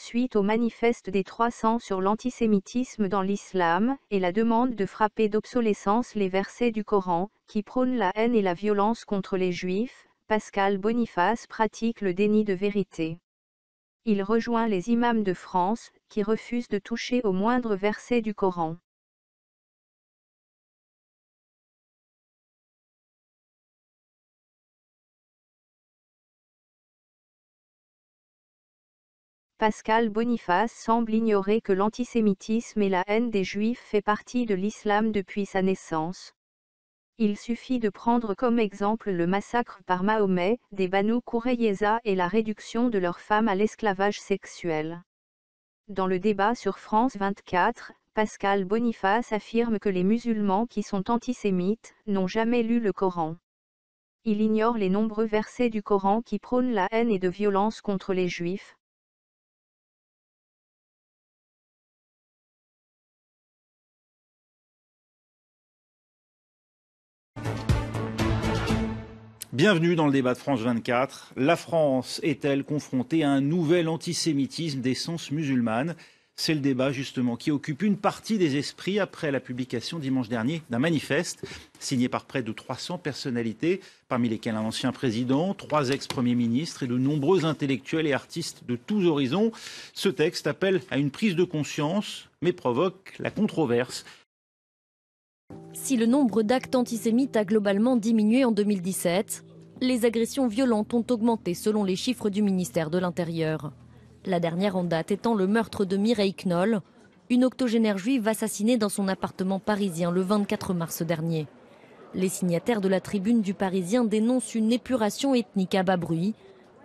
suite au manifeste des 300 sur l'antisémitisme dans l'islam, et la demande de frapper d'obsolescence les versets du Coran, qui prônent la haine et la violence contre les Juifs, Pascal Boniface pratique le déni de vérité. Il rejoint les imams de France, qui refusent de toucher au moindre verset du Coran. Pascal Boniface semble ignorer que l'antisémitisme et la haine des Juifs fait partie de l'islam depuis sa naissance. Il suffit de prendre comme exemple le massacre par Mahomet des Banu Qurayza et la réduction de leurs femmes à l'esclavage sexuel. Dans le débat sur France 24, Pascal Boniface affirme que les musulmans qui sont antisémites n'ont jamais lu le Coran. Il ignore les nombreux versets du Coran qui prônent la haine et de violence contre les Juifs. Bienvenue dans le débat de France 24. La France est-elle confrontée à un nouvel antisémitisme d'essence musulmane? C'est le débat justement qui occupe une partie des esprits après la publication dimanche dernier d'un manifeste signé par près de 300 personnalités, parmi lesquelles un ancien président, 3 ex-premiers ministres et de nombreux intellectuels et artistes de tous horizons. Ce texte appelle à une prise de conscience, mais provoque la controverse. Si le nombre d'actes antisémites a globalement diminué en 2017, les agressions violentes ont augmenté selon les chiffres du ministère de l'Intérieur. La dernière en date étant le meurtre de Mireille Knoll, une octogénaire juive assassinée dans son appartement parisien le 24 mars dernier. Les signataires de la tribune du Parisien dénoncent une épuration ethnique à bas bruit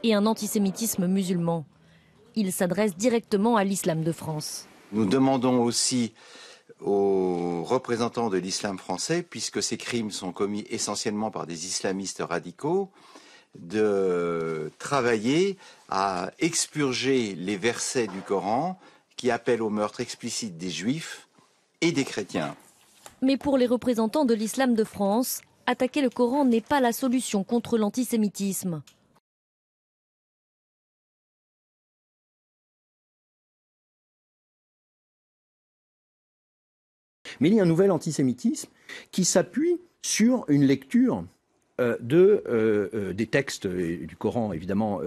et un antisémitisme musulman. Ils s'adressent directement à l'islam de France. Nous demandons aussi aux représentants de l'islam français, puisque ces crimes sont commis essentiellement par des islamistes radicaux, de travailler à expurger les versets du Coran qui appellent au meurtre explicite des juifs et des chrétiens. Mais pour les représentants de l'islam de France, attaquer le Coran n'est pas la solution contre l'antisémitisme. Mais il y a un nouvel antisémitisme qui s'appuie sur une lecture des textes du Coran, évidemment,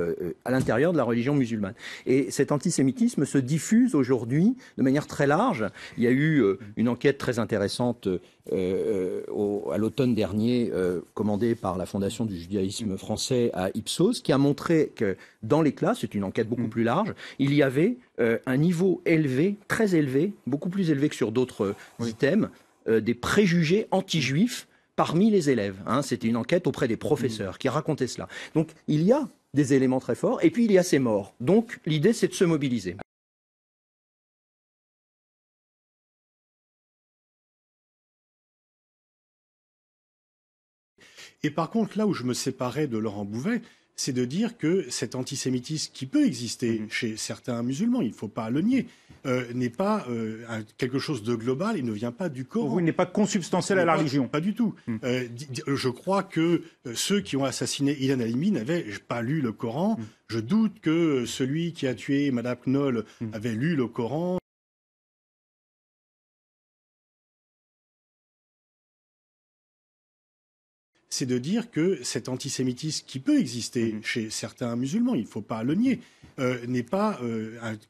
à l'intérieur de la religion musulmane. Et cet antisémitisme se diffuse aujourd'hui de manière très large. Il y a eu une enquête très intéressante à l'automne dernier, commandée par la Fondation du judaïsme français à Ipsos, qui a montré que dans les classes, c'est une enquête beaucoup plus large, il y avait un niveau élevé, très élevé, beaucoup plus élevé que sur d'autres items, des préjugés anti-juifs parmi les élèves. C'était une enquête auprès des professeurs qui racontaient cela. Donc il y a des éléments très forts, et puis il y a ces morts. Donc l'idée, c'est de se mobiliser. Et par contre, là où je me séparais de Laurent Bouvet, c'est de dire que cet antisémitisme qui peut exister chez certains musulmans, il ne faut pas le nier, n'est pas quelque chose de global et ne vient pas du Coran. Pour vous, il n'est pas consubstantiel à la religion? Pas du tout. Je crois que ceux qui ont assassiné Ilan Halimi n'avaient pas lu le Coran. Je doute que celui qui a tué Madame Knoll avait lu le Coran. C'est de dire que cet antisémitisme qui peut exister chez certains musulmans, il ne faut pas le nier, n'est pas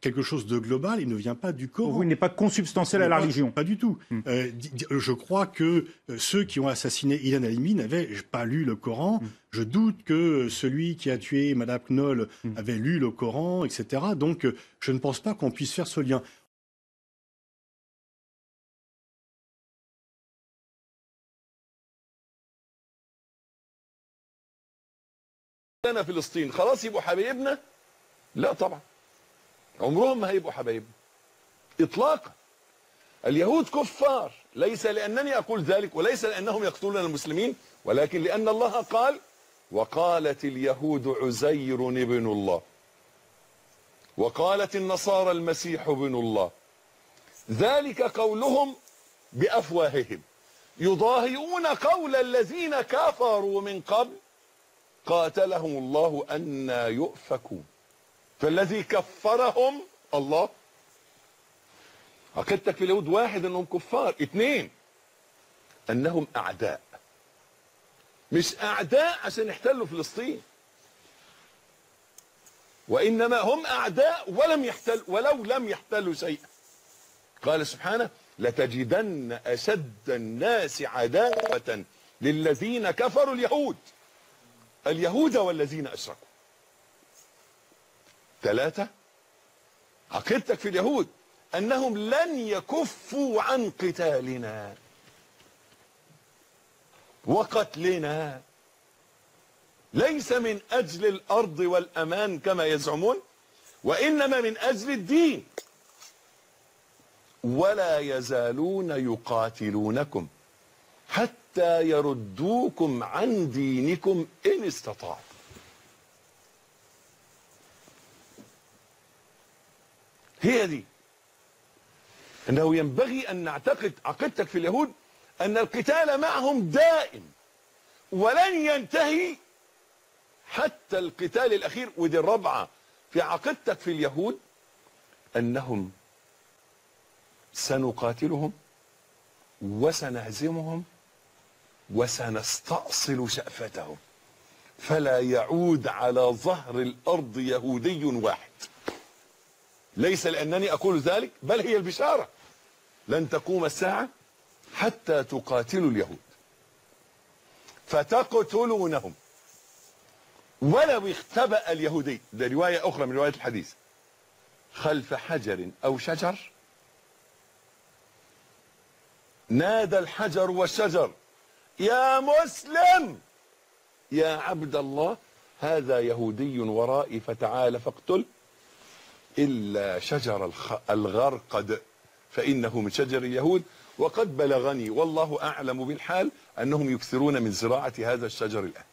quelque chose de global et ne vient pas du Coran. Pour vous, il n'est pas consubstantiel à la religion? Pas du tout. Je crois que ceux qui ont assassiné Ilan Halimi n'avaient pas lu le Coran. Je doute que celui qui a tué Madame Knoll avait lu le Coran, etc. Donc je ne pense pas qu'on puisse faire ce lien. أنا فلسطين خلاص يبقوا حبايبنا؟ لا طبعا عمرهم ما هيبقوا حبايبنا إطلاقا. اليهود كفار، ليس لأنني أقول ذلك وليس لأنهم يقتلون المسلمين، ولكن لأن الله قال: وقالت اليهود عزير ابن الله وقالت النصارى المسيح ابن الله، ذلك قولهم بأفواههم يضاهئون قول الذين كفروا من قبل قاتلهم الله أن يؤفكون. فالذي كفرهم الله. عقيدتك في اليهود واحد انهم كفار، اثنين انهم اعداء، مش اعداء عشان يحتلوا فلسطين، وانما هم اعداء ولو لم يحتلوا شيئا. قال سبحانه لتجدن اشد الناس عداوة للذين كفروا اليهود والذين اشركوا. ثلاثة، عقيدتك في اليهود انهم لن يكفوا عن قتالنا وقتلنا، ليس من اجل الارض والامان كما يزعمون، وانما من اجل الدين. ولا يزالون يقاتلونكم حتى يردوكم عن دينكم ان استطاعوا. هي دي انه ينبغي ان نعتقد عقيدتك في اليهود ان القتال معهم دائم ولن ينتهي حتى القتال الاخير. ودي الرابعه في عقيدتك في اليهود، انهم سنقاتلهم وسنهزمهم وسنستأصل شأفتهم، فلا يعود على ظهر الارض يهودي واحد. ليس لانني اقول ذلك، بل هي البشاره. لن تقوم الساعه حتى تقاتلوا اليهود فتقتلونهم ولو اختبأ اليهودي، ده روايه اخرى من روايه الحديث، خلف حجر او شجر، نادى الحجر والشجر يا مسلم يا عبد الله هذا يهودي ورائي فتعال فاقتل، إلا شجر الغرقد فإنه من شجر اليهود، وقد بلغني والله أعلم بالحال أنهم يكثرون من زراعة هذا الشجر الآن.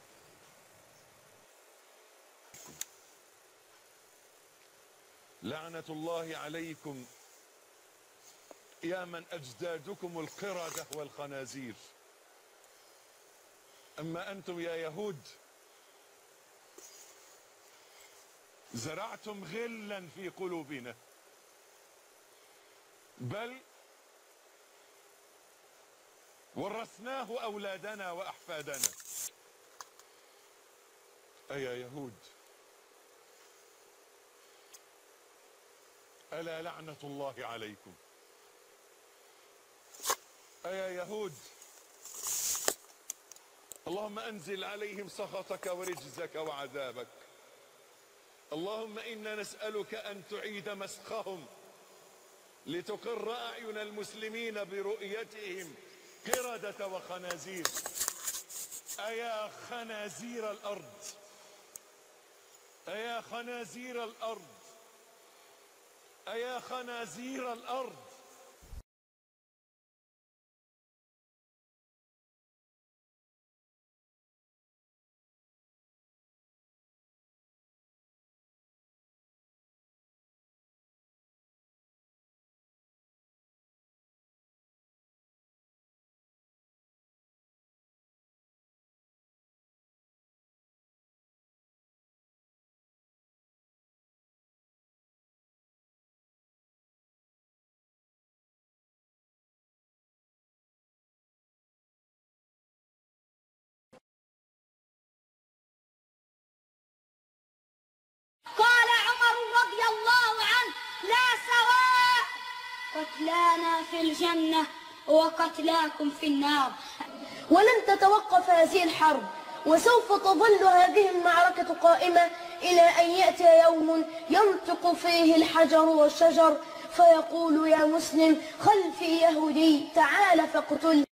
لعنة الله عليكم يا من أجدادكم القردة والخنازير. أما أنتم يا يهود زرعتم غلا في قلوبنا، بل ورثناه أولادنا وأحفادنا. أيا يهود ألا لعنة الله عليكم. أيا يهود اللهم أنزل عليهم سخطك ورجزك وعذابك. اللهم إنا نسألك أن تعيد مسخهم لتقر أعين المسلمين برؤيتهم قردة وخنازير. أيا خنازير الأرض، أيا خنازير الأرض، أيا خنازير الأرض. قال عمر رضي الله عنه لا سواء قتلانا في الجنة وقتلاكم في النار. ولن تتوقف هذه الحرب، وسوف تظل هذه المعركة قائمة إلى أن يأتي يوم ينطق فيه الحجر والشجر فيقول يا مسلم خلفي يهودي تعال فاقتل.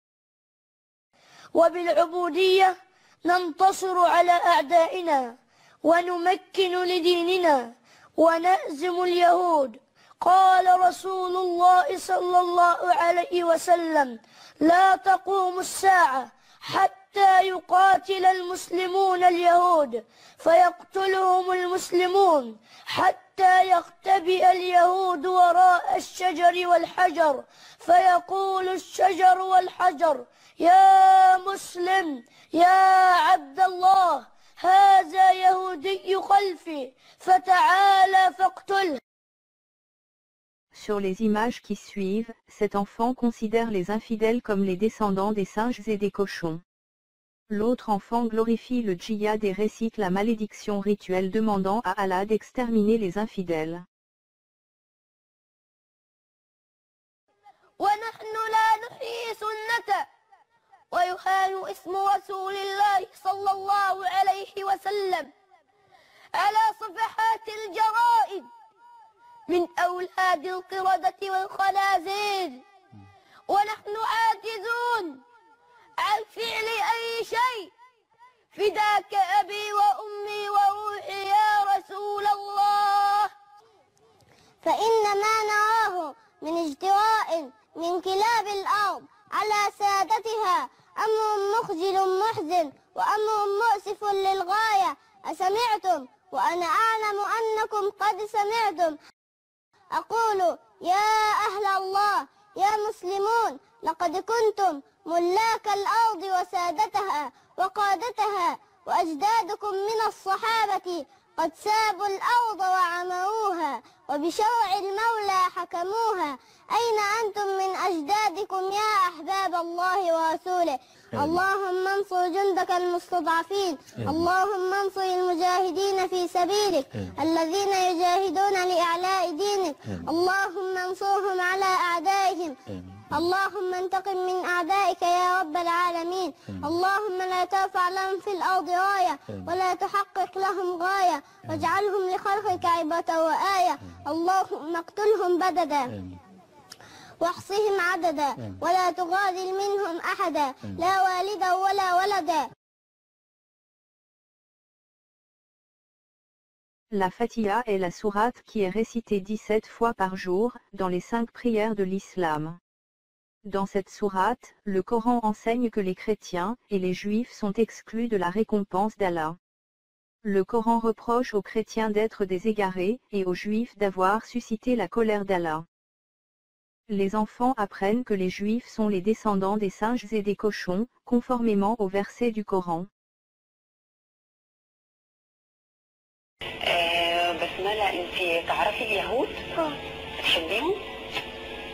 وبالعبودية ننتصر على أعدائنا ونمكن لديننا ونهزم اليهود. قال رسول الله صلى الله عليه وسلم لا تقوم الساعة حتى يقاتل المسلمون اليهود فيقتلهم المسلمون حتى يختبئ اليهود وراء الشجر والحجر فيقول الشجر والحجر يا مسلم يا عبد الله هذا يهودي خلفي فتعالى فاقتله. Sur les images qui suivent, cet enfant considère les infidèles comme les descendants des singes et des cochons. L'autre enfant glorifie le djihad et récite la malédiction rituelle demandant à Allah d'exterminer les infidèles. ونحن لا نحيي سنته ويهان اسم رسول الله صلى الله عليه وسلم على صفحات الجرائد من أولاد القردة والخنازير ونحن عاجزون عن فعل أي شيء فداك أبي وأمي وروحي يا رسول الله. فإن ما نراه من اجتراء من كلاب الأرض على سادتها أمر مخجل محزن وأمر مؤسف للغاية. أسمعتم؟ وأنا أعلم أنكم قد سمعتم. أقول يا أهل الله يا مسلمون، لقد كنتم ملاك الأرض وسادتها وقادتها، وأجدادكم من الصحابة قد سابوا الأرض وعمروها وبشرع المولى حكموها. أين أنتم من أجدادكم يا أحباب الله ورسوله؟ اللهم انصر جندك المستضعفين، اللهم انصر المجاهدين في سبيلك الذين يجاهدون لإعلاء دينك، اللهم انصرهم على أعدائهم، اللهم انتقم من أعدائك يا رب العالمين، اللهم لا ترفع لهم في الأرض راية ولا تحقق لهم غاية، واجعلهم لخلقك عبرة وآية، اللهم اقتلهم بددا واحصهم عددا ولا تغادر منهم أحدا، لا والدا ولا ولدا. La Fatiha est la sourate qui est récitée 17 fois par jour, dans les 5 prières de l'islam. Dans cette sourate, le Coran enseigne que les chrétiens et les juifs sont exclus de la récompense d'Allah. Le Coran reproche aux chrétiens d'être des égarés et aux juifs d'avoir suscité la colère d'Allah. Les enfants apprennent que les juifs sont les descendants des singes et des cochons, conformément au verset du Coran. بسملة، انت تعرفي اليهود؟ بتحبيهم؟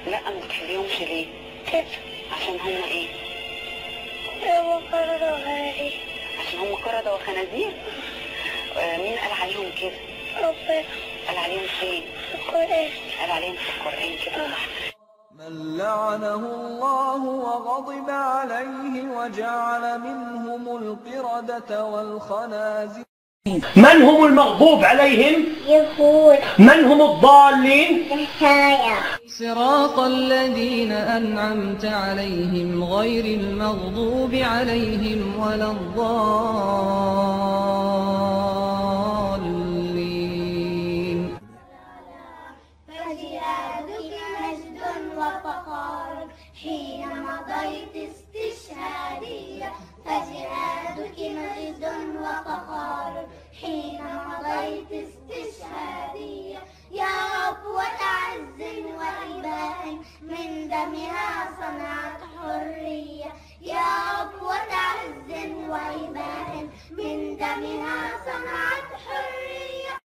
لا ما بتحبيهمش ليه؟ كيف؟ عشان هم ايه؟ هم قردة وخنازير. عشان هم قردة وخنازير؟ مين قال عليهم كده؟ ربنا. قال عليهم فين؟ في القرآن. قال عليهم في القرآن كده. من لعنه الله وغضب عليه وجعل منهم القردة والخنازير. من هم المغضوب عليهم؟ يهود. من هم الضالين؟ نصارى. صراط الذين أنعمت عليهم غير المغضوب عليهم ولا الضالين. فجهادك مجد وفخار حين مضيت استشهادية، فجهادك مجد وفخار حين مضيت استشهادية، يا ربوة عز وإباء من دمها صنعت حرية، يا ربوة عز وإباء من دمها صنعت حرية.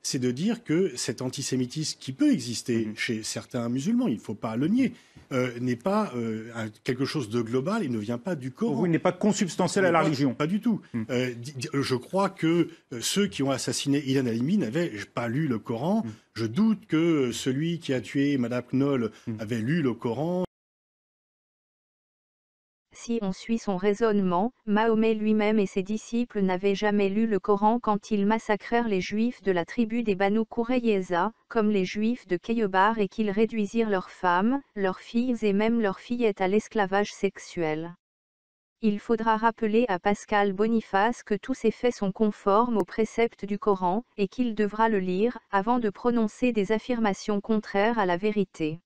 C'est de dire que cet antisémitisme qui peut exister chez certains musulmans, il ne faut pas le nier, n'est pas quelque chose de global et ne vient pas du Coran. Vous, il n'est pas consubstantiel à la religion. Pas du tout. Je crois que ceux qui ont assassiné Ilan Halimi n'avaient pas lu le Coran. Je doute que celui qui a tué Madame Knoll avait lu le Coran. Si on suit son raisonnement, Mahomet lui-même et ses disciples n'avaient jamais lu le Coran quand ils massacrèrent les Juifs de la tribu des Banu Qurayza, comme les Juifs de Khaybar, et qu'ils réduisirent leurs femmes, leurs filles et même leurs fillettes à l'esclavage sexuel. Il faudra rappeler à Pascal Boniface que tous ces faits sont conformes aux préceptes du Coran, et qu'il devra le lire, avant de prononcer des affirmations contraires à la vérité.